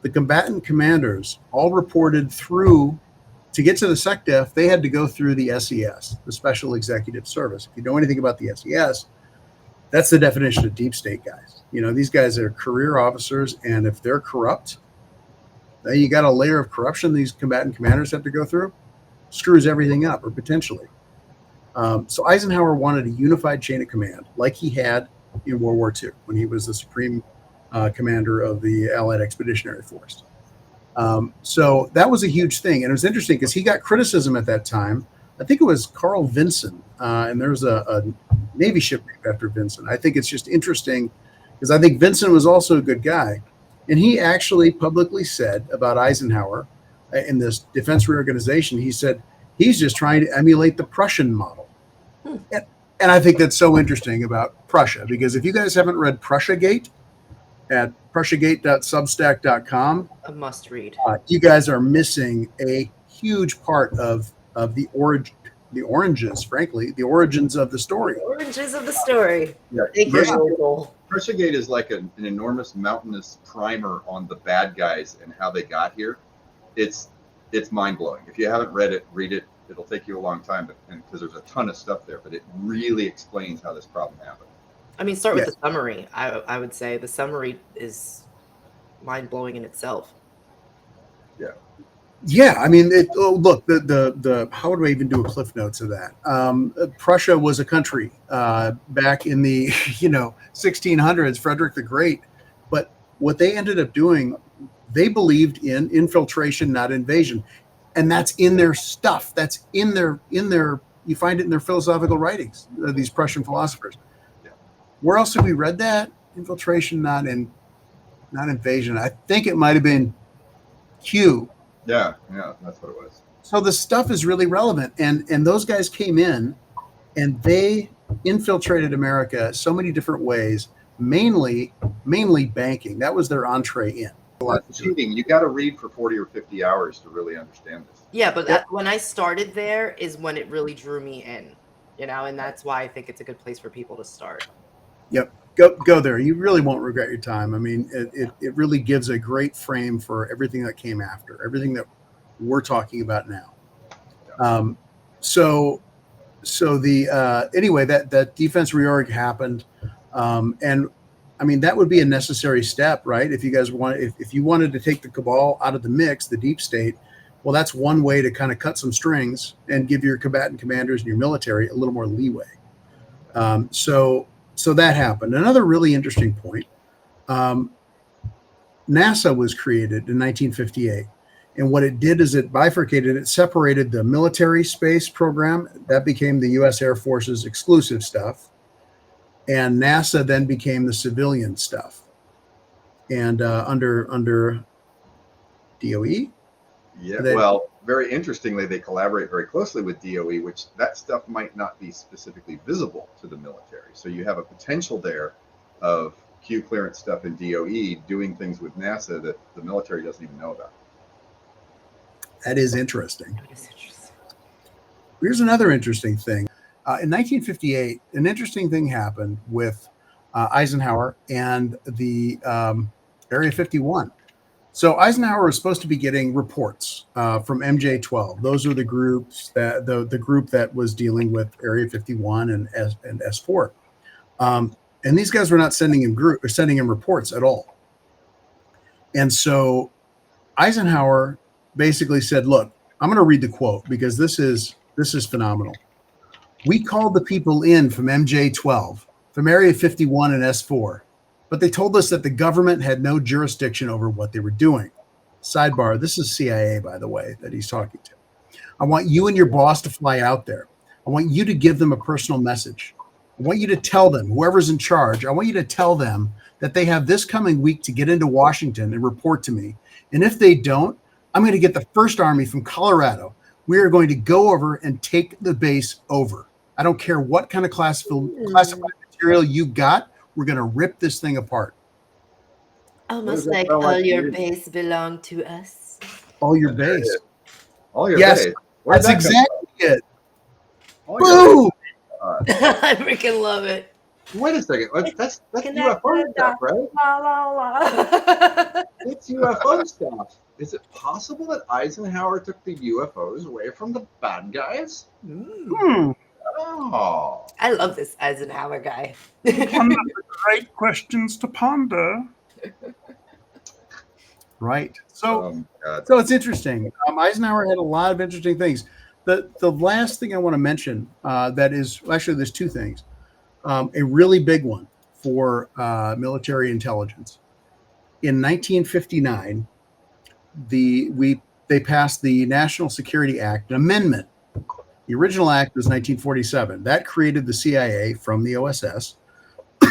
the combatant commanders all reported through, to get to the SecDef, they had to go through the SES, the Special Executive Service. If you know anything about the SES, that's the definition of deep state guys. These guys are career officers, and if they're corrupt, then you got a layer of corruption these combatant commanders have to go through, screws everything up, or potentially. So Eisenhower wanted a unified chain of command, like he had in World War II when he was the supreme commander of the Allied Expeditionary Force. So that was a huge thing. And it was interesting because he got criticism at that time. I think it was Carl Vinson, and there was a Navy ship named after Vinson. I think it's just interesting because I think Vinson was also a good guy. And he actually publicly said about Eisenhower in this defense reorganization, he said, he's just trying to emulate the Prussian model. And I think that's so interesting about Prussia, because if you guys haven't read Prussiagate at prussiagate.substack.com, A must read. you guys are missing a huge part of the oranges, frankly, the origins of the story. The origins of the story. Yeah. Thank you, Michael. Prussiagate is like an enormous mountainous primer on the bad guys and how they got here. It's mind blowing. If you haven't read it, read it. It'll take you a long time, because there's a ton of stuff there, but it really explains how this problem happened. I mean, start with the summary. I would say the summary is mind blowing in itself. Yeah. Yeah, I mean, look, the how would I even do a cliff notes of that? Prussia was a country back in the 1600s, Frederick the Great, but what they ended up doing, they believed in infiltration, not invasion, and that's in their stuff. That's in their. You find it in their philosophical writings. These Prussian philosophers. Yeah. Where else have we read that? Infiltration, not invasion. I think it might have been Q. Yeah, that's what it was. So the stuff is really relevant, and those guys came in, and they infiltrated America so many different ways. Mainly banking. That was their entree in. Cheating. You got to read for 40 or 50 hours to really understand this. Yeah, but when I started there is when it really drew me in, and that's why I think it's a good place for people to start. Yep. Go there. You really won't regret your time. I mean, it really gives a great frame for everything that came after, everything that we're talking about now. So anyway, that defense reorg happened, and I mean that would be a necessary step, right? If you guys if you wanted to take the cabal out of the mix, the deep state, well, that's one way to kind of cut some strings and give your combatant commanders and your military a little more leeway. So that happened. Another really interesting point, NASA was created in 1958. And what it did is it bifurcated, it separated the military space program. That became the U.S. Air Force's exclusive stuff. And NASA then became the civilian stuff. And under DOE? Yeah, well, very interestingly, they collaborate very closely with DOE, which that stuff might not be specifically visible to the military. So you have a potential there of Q clearance stuff in DOE doing things with NASA that the military doesn't even know about. That is interesting. Here's another interesting thing. In 1958, an interesting thing happened with Eisenhower and the Area 51. So Eisenhower was supposed to be getting reports from MJ-12. Those are the groups that the group that was dealing with Area 51 and S4. And these guys were not sending him reports at all. And so Eisenhower basically said, "Look, I'm going to read the quote because this is phenomenal. We called the people in from MJ-12, from Area 51 and S4, but they told us that the government had no jurisdiction over what they were doing." Sidebar, this is CIA, by the way, that he's talking to. "I want you and your boss to fly out there. I want you to give them a personal message. I want you to tell them, whoever's in charge, I want you to tell them that they have this coming week to get into Washington and report to me. And if they don't, I'm going to get the 1st Army from Colorado. We are going to go over and take the base over. I don't care what kind of classified material you got. We're going to rip this thing apart." Almost like all your base belong to us. All your base. All your Yes, base. that's exactly it. Boom! I freaking love it. Wait a second. That's UFO stuff, right? La, la, la. It's UFO stuff. Is it possible that Eisenhower took the UFOs away from the bad guys? Oh. I love this Eisenhower guy. One of the great questions to ponder. Right. So it's interesting. Eisenhower had a lot of interesting things. The last thing I want to mention that is actually there's 2 things. A really big one for military intelligence. In 1959, they passed the National Security Act, an amendment. The original act was 1947. That created the CIA from the OSS,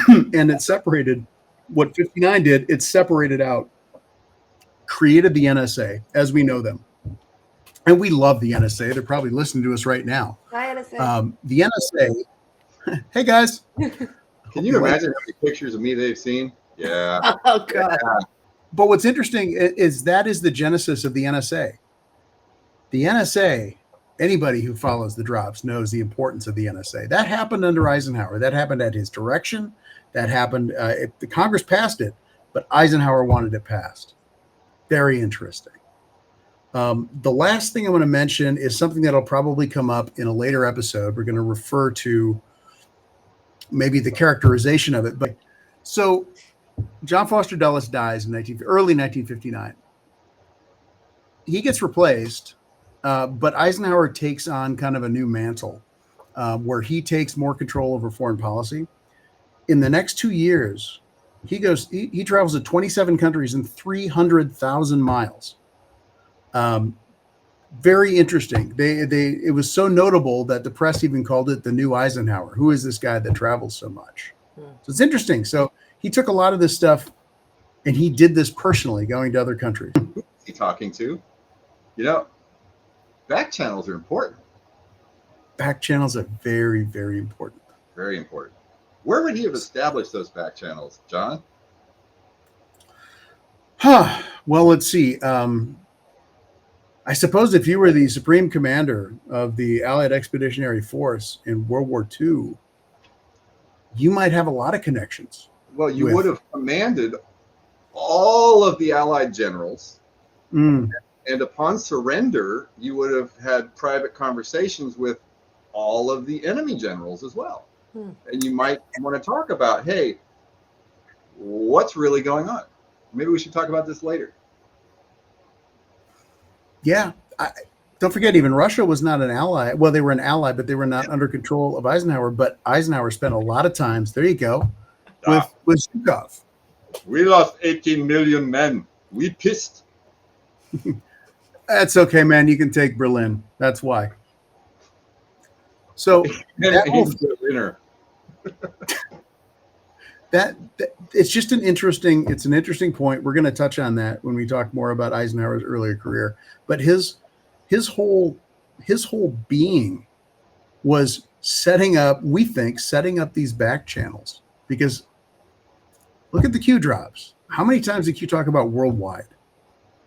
and it separated what 59 did. It separated out, created the NSA as we know them. And we love the NSA. They're probably listening to us right now. Hi, NSA. The NSA Hey guys. Can you imagine how many pictures of me they've seen? Yeah. Oh God. But what's interesting is that is the genesis of the NSA. The NSA, anybody who follows the drops knows the importance of the NSA. That happened under Eisenhower. That happened at his direction. That happened, the Congress passed it, but Eisenhower wanted it passed. Very interesting. The last thing I'm going to mention is something that'll probably come up in a later episode. We're going to refer to maybe the characterization of it. But so John Foster Dulles dies in early 1959. He gets replaced, but Eisenhower takes on kind of a new mantle where he takes more control over foreign policy. In the next 2 years, he travels to 27 countries and 300,000 miles. Very interesting. It was so notable that the press even called it the new Eisenhower. Who is this guy that travels so much? So it's interesting. So he took a lot of this stuff and he did this personally, going to other countries. Who's he talking to? You know, back channels are important. Back channels are very, very important. Very important. Where would he have established those back channels, John? Well, let's see. I suppose if you were the supreme commander of the Allied Expeditionary Force in World War II, you might have a lot of connections. Well, you would have commanded all of the Allied generals. And upon surrender, you would have had private conversations with all of the enemy generals as well. And you might want to talk about, hey, what's really going on? Maybe we should talk about this later. Yeah. Don't forget, even Russia was not an ally. Well, they were an ally, but they were not under control of Eisenhower. But Eisenhower spent a lot of times, there you go, with Zhukov. We lost 18 million men. We pissed. That's okay, man. You can take Berlin. That's why. So that it's just an interesting point. We're going to touch on that when we talk more about Eisenhower's earlier career. But his whole being was setting up these back channels, because look at the Q drops. How many times did Q talk about worldwide?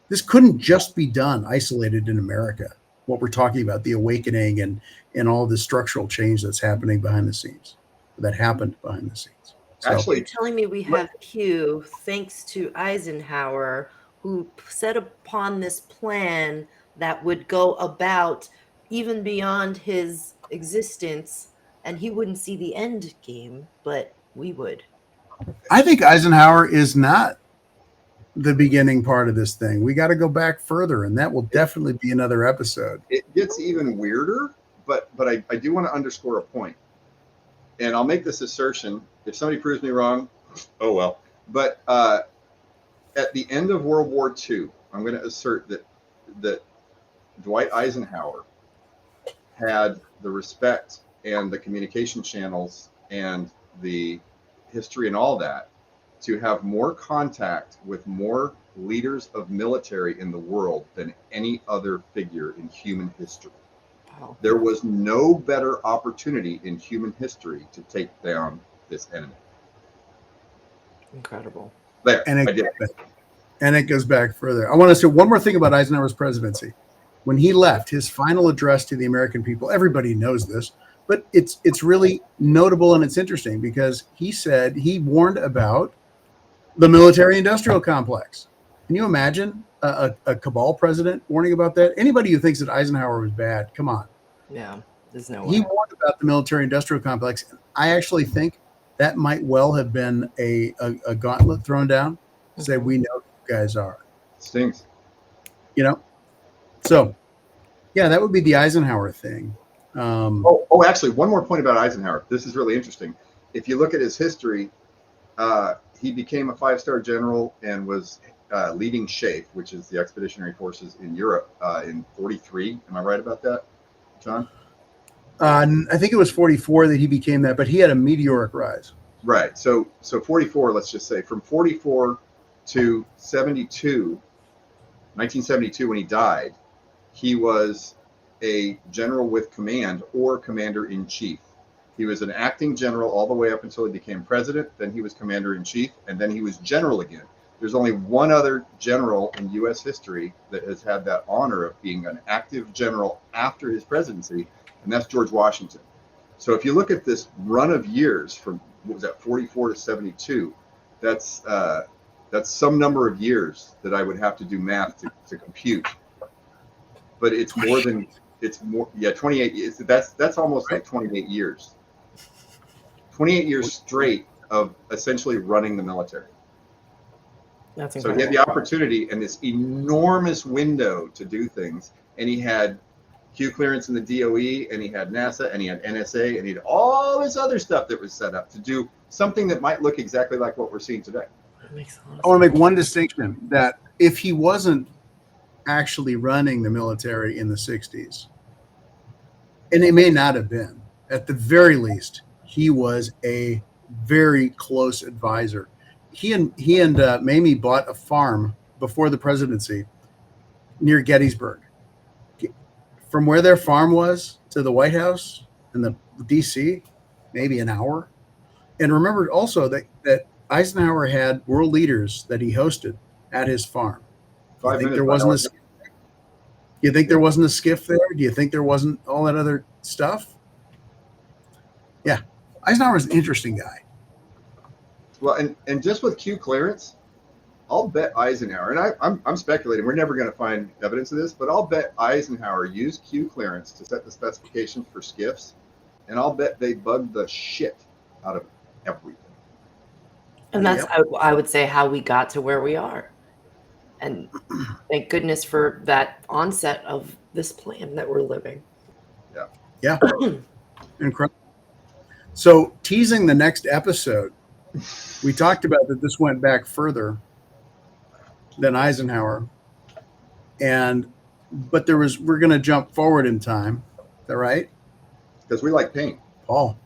This couldn't just be done isolated in America. What we're talking about, the awakening and all the structural change that's happening behind the scenes, that happened behind the scenes. So, actually, you're telling me we have Q thanks to Eisenhower, who set upon this plan that would go about even beyond his existence, and he wouldn't see the end game, but we would. I think Eisenhower is not the beginning part of this thing. We got to go back further, and that will definitely be another episode. It gets even weirder, but I do want to underscore a point. And I'll make this assertion. If somebody proves me wrong, oh well. But at the end of World War II, I'm going to assert that Dwight Eisenhower had the respect and the communication channels and the history and all that to have more contact with more leaders of military in the world than any other figure in human history. Wow. There was no better opportunity in human history to take down this enemy. Incredible. There, And I did. it goes back further. I want to say one more thing about Eisenhower's presidency. When he left, his final address to the American people, everybody knows this, but it's really notable and it's interesting because he warned about the military-industrial complex. Can you imagine a cabal president warning about that? Anybody who thinks that Eisenhower was bad, come on. Yeah, there's no He way. warned about the military-industrial complex. I actually think that might well have been a gauntlet thrown down to say, we know who you guys are. Stings. So, yeah, that would be the Eisenhower thing. Actually, one more point about Eisenhower. This is really interesting. If you look at his history, he became a 5-star general and was leading SHAEF, which is the expeditionary forces in Europe, in 43. Am I right about that, John? I think it was 44 that he became that, but he had a meteoric rise. Right. So 44, let's just say, from 44 to 1972, when he died, he was a general with command or commander in chief. He was an acting general all the way up until he became president. Then he was commander in chief, and then he was general again. There's only one other general in U.S. history that has had that honor of being an active general after his presidency, and that's George Washington. So if you look at this run of years from, what was that, 44 to 72, that's some number of years that I would have to do math to compute. But it's more than, it's more, yeah, 28 years. That's almost like 28 years. 28 years straight of essentially running the military. That's So incredible. he had the opportunity and this enormous window to do things, and he had Q clearance in the DOE, and he had NASA, and he had NSA, and he had all this other stuff that was set up to do something that might look exactly like what we're seeing today. That makes a lot of I want to sense. make one distinction, that if he wasn't actually running the military in the 60s, and it may not have been, at the very least, he was a very close advisor. He and Mamie bought a farm before the presidency near Gettysburg. From where their farm was to the White House and the DC, maybe an hour. And remember also that Eisenhower had world leaders that he hosted at his farm. Do you think there wasn't a skiff? You think there wasn't a skiff there? Do you think there wasn't all that other stuff? Yeah, Eisenhower's an interesting guy. Well, and just with Q clearance, I'll bet Eisenhower, and I'm speculating, we're never going to find evidence of this, but I'll bet Eisenhower used Q clearance to set the specifications for skiffs, and I'll bet they bugged the shit out of everything. And that's, I would say, how we got to where we are. And thank goodness for that onset of this plan that we're living. Yeah. Incredible. So teasing the next episode, we talked about that this went back further than Eisenhower. But we're going to jump forward in time. Is that right? Because we like pain. Paul.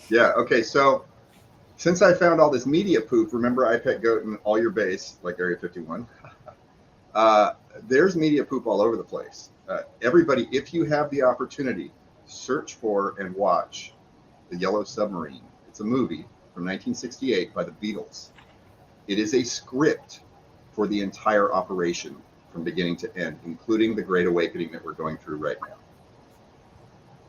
Yeah. Okay. So since I found all this media poop, remember I Pet Goat and All Your Base, like Area 51, there's media poop all over the place. Everybody, if you have the opportunity, search for and watch The Yellow Submarine. It's a movie from 1968 by the Beatles. It is a script for the entire operation from beginning to end, including the Great Awakening that we're going through right now.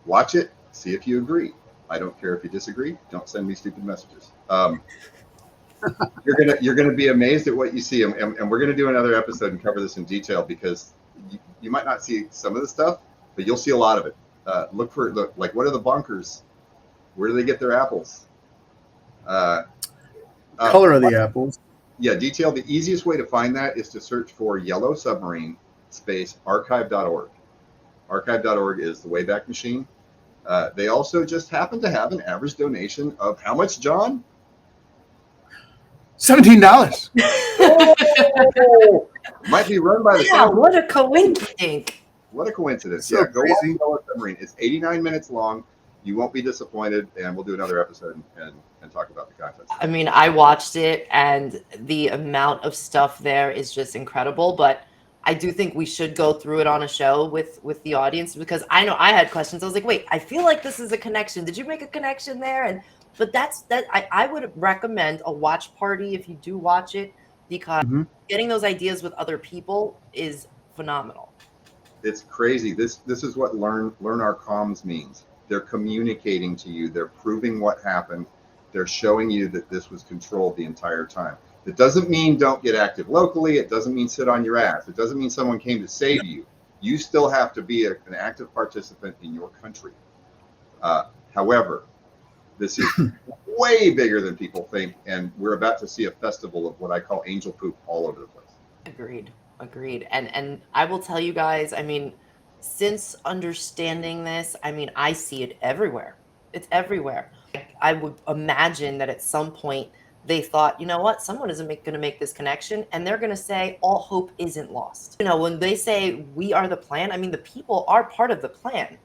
Watch it, see if you agree. I don't care if you disagree. Don't send me stupid messages. You're gonna be amazed at what you see, and we're gonna do another episode and cover this in detail, because you might not see some of the stuff, but you'll see a lot of it. Look like, what are the bunkers? Where do they get their apples? Color of the apples. Yeah, detail. The easiest way to find that is to search for Yellow Submarine space archive.org. Archive.org is the Wayback Machine. They also just happen to have an average donation of how much, John? $17. Oh, might be run by the What a coincidence. What a coincidence. So Yeah, go watch crazy. Yellow Submarine. It's 89 minutes long. You won't be disappointed, and we'll do another episode and talk about the contents. I mean, I watched it, and the amount of stuff there is just incredible. But I do think we should go through it on a show with the audience, because I know I had questions. I was like, wait, I feel like this is a connection. Did you make a connection there? But I would recommend a watch party if you do watch it, because getting those ideas with other people is phenomenal. It's crazy. This is what learn our comms means. They're communicating to you. They're proving what happened. They're showing you that this was controlled the entire time. It doesn't mean don't get active locally. It doesn't mean sit on your ass. It doesn't mean someone came to save you. You still have to be an active participant in your country. However, this is way bigger than people think, and we're about to see a festival of what I call angel poop all over the place. Agreed. And I will tell you guys, I mean, since understanding this, I mean, I see it everywhere. It's everywhere. I would imagine that at some point they thought, you know what, someone isn't going to make this connection, and they're going to say all hope isn't lost. You know, when they say we are the plan, I mean, the people are part of the plan.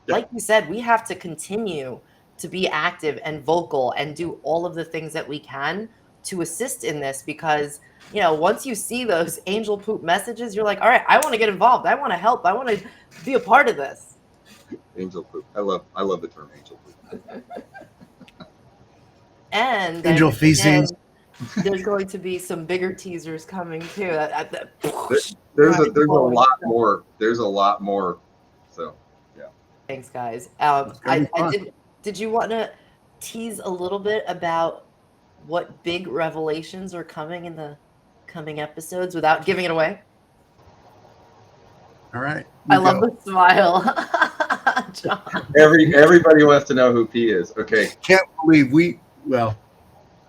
Yeah. Like you said, we have to continue to be active and vocal and do all of the things that we can to assist in this, because, you know, once you see those angel poop messages, you're like, all right, I want to get involved. I want to help. I want to be a part of this. Angel poop. I love the term angel poop. And Angel then feces. again, there's going to be some bigger teasers coming too. There's a Mind-blowing lot stuff. more. There's a lot more. So yeah. Thanks, guys. It's gonna be I fun. did you want to tease a little bit about what big revelations are coming in the coming episodes without giving it away? All right. I you love go. the smile, John. Everybody wants to know who P is. Okay. Can't believe well,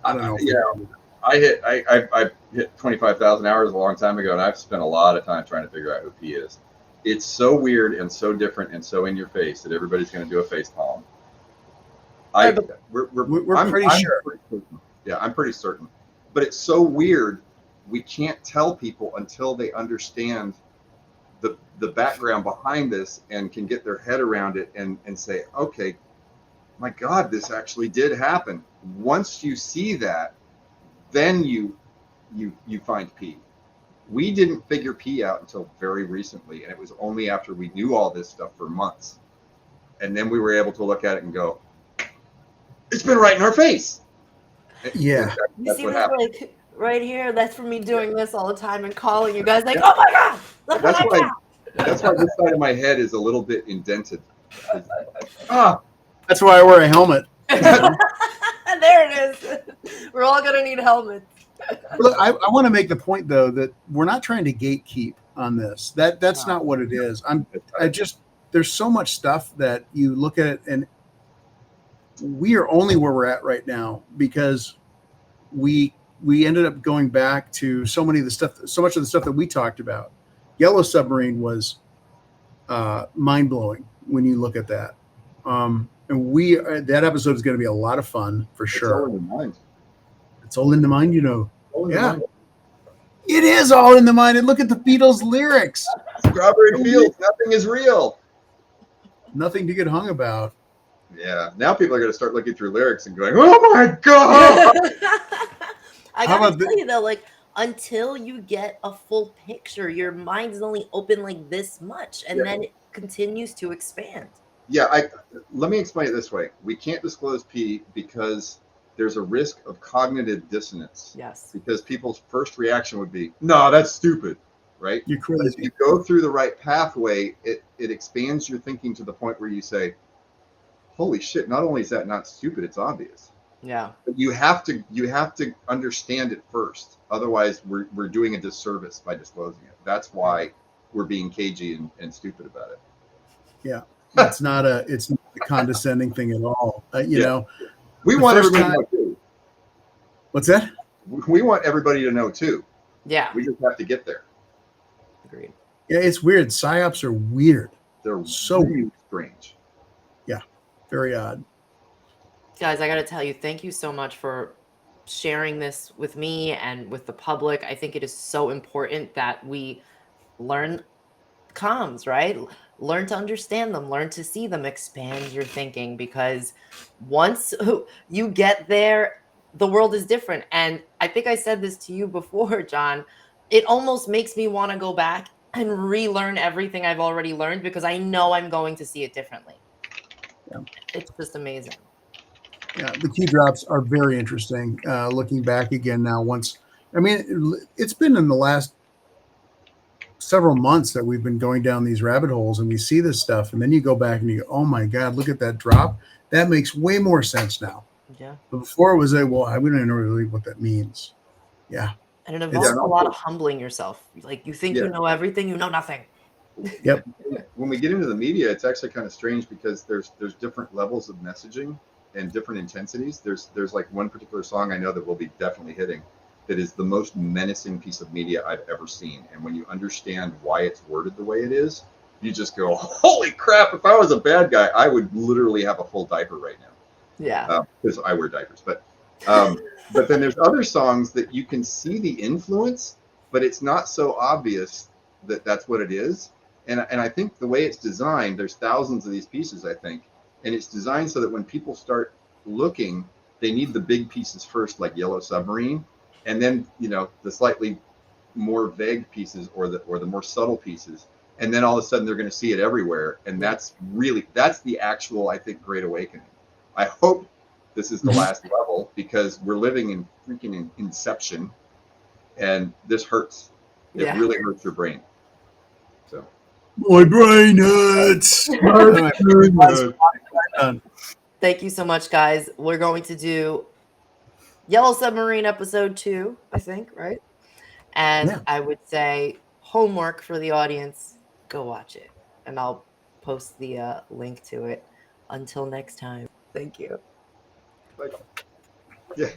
I don't know. I hit 25,000 hours a long time ago, and I've spent a lot of time trying to figure out who P is. It's so weird and so different and so in your face that everybody's going to do a face palm. I'm pretty sure. Pretty certain. Yeah, I'm pretty certain. But it's so weird. We can't tell people until they understand the background behind this and can get their head around it and say, okay, my God, this actually did happen. Once you see that, then you find P. We didn't figure P out until very recently, and it was only after we knew all this stuff for months. And then we were able to look at it and go, it's been right in our face. Yeah. You That's see what this happened. like right here? That's for me doing this all the time and calling you guys like, oh my God, look what I got. That's why this side of my head is a little bit indented. Ah, That's why I wear a helmet. There it is. We're all gonna need helmets. Look, I want to make the point though that we're not trying to gatekeep on this. That's No. not what it is. There's so much stuff that you look at it, and we are only where we're at right now because we ended up going back to so much of the stuff that we talked about. Yellow Submarine was mind blowing when you look at that. And that episode is going to be a lot of fun for sure. It's all in the mind. It's all in the mind, All in the Yeah. mind. It is all in the mind. And look at the Beatles lyrics. Strawberry fields, nothing is real. Nothing to get hung about. Yeah. Now people are going to start looking through lyrics and going, oh my God. I How gotta about tell you though, like until you get a full picture, your mind is only open like this much, and then it continues to expand. Yeah, let me explain it this way. We can't disclose P because there's a risk of cognitive dissonance. Yes. Because people's first reaction would be, no, that's stupid, right? You're But if crazy. you go through the right pathway, it expands your thinking to the point where you say, holy shit, not only is that not stupid, it's obvious. Yeah. But you have to understand it first. Otherwise, we're doing a disservice by disclosing it. That's why we're being cagey and stupid about it. Yeah. It's not a condescending thing at all. You know, we the want first everybody time- to know too. What's that? We want everybody to know too. Yeah. We just have to get there. Agreed. Yeah, it's weird. Psyops are weird. They're So really strange. Very odd. Guys, I got to tell you, thank you so much for sharing this with me and with the public. I think it is so important that we learn comms, right? Learn to understand them, learn to see them, expand your thinking, because once you get there, the world is different. And I think I said this to you before, John. It almost makes me want to go back and relearn everything I've already learned because I know I'm going to see it differently. Yeah. It's just amazing. Yeah, the key drops are very interesting. Looking back again now, it's been in the last several months that we've been going down these rabbit holes and we see this stuff, and then you go back and you go, oh my God, look at that drop. That makes way more sense now. Yeah. But before it was we don't even know really what that means. Yeah. And it involves a lot of humbling yourself. Like you think you know everything, you know nothing. Yep. When we get into the media, it's actually kind of strange because there's different levels of messaging and different intensities. There's like one particular song I know that we'll be definitely hitting that is the most menacing piece of media I've ever seen. And when you understand why it's worded the way it is, you just go, holy crap, if I was a bad guy, I would literally have a full diaper right now. Yeah. Because I wear diapers. But then there's other songs that you can see the influence, but it's not so obvious that that's what it is. And I think the way it's designed, there's thousands of these pieces, I think, and it's designed so that when people start looking, they need the big pieces first, like Yellow Submarine, and then the slightly more vague pieces or the more subtle pieces and then all of a sudden they're going to see it everywhere, and that's the actual, I think, Great Awakening. I hope this is the last level, because we're living in freaking Inception, and this hurts. It really hurts your brain. So my brain hurts. Thank you so much, guys. We're going to do Yellow Submarine episode 2, I think, right? And Yeah. I would say homework for the audience, go watch it. And I'll post the link to it. Until next time. Thank you. yeah.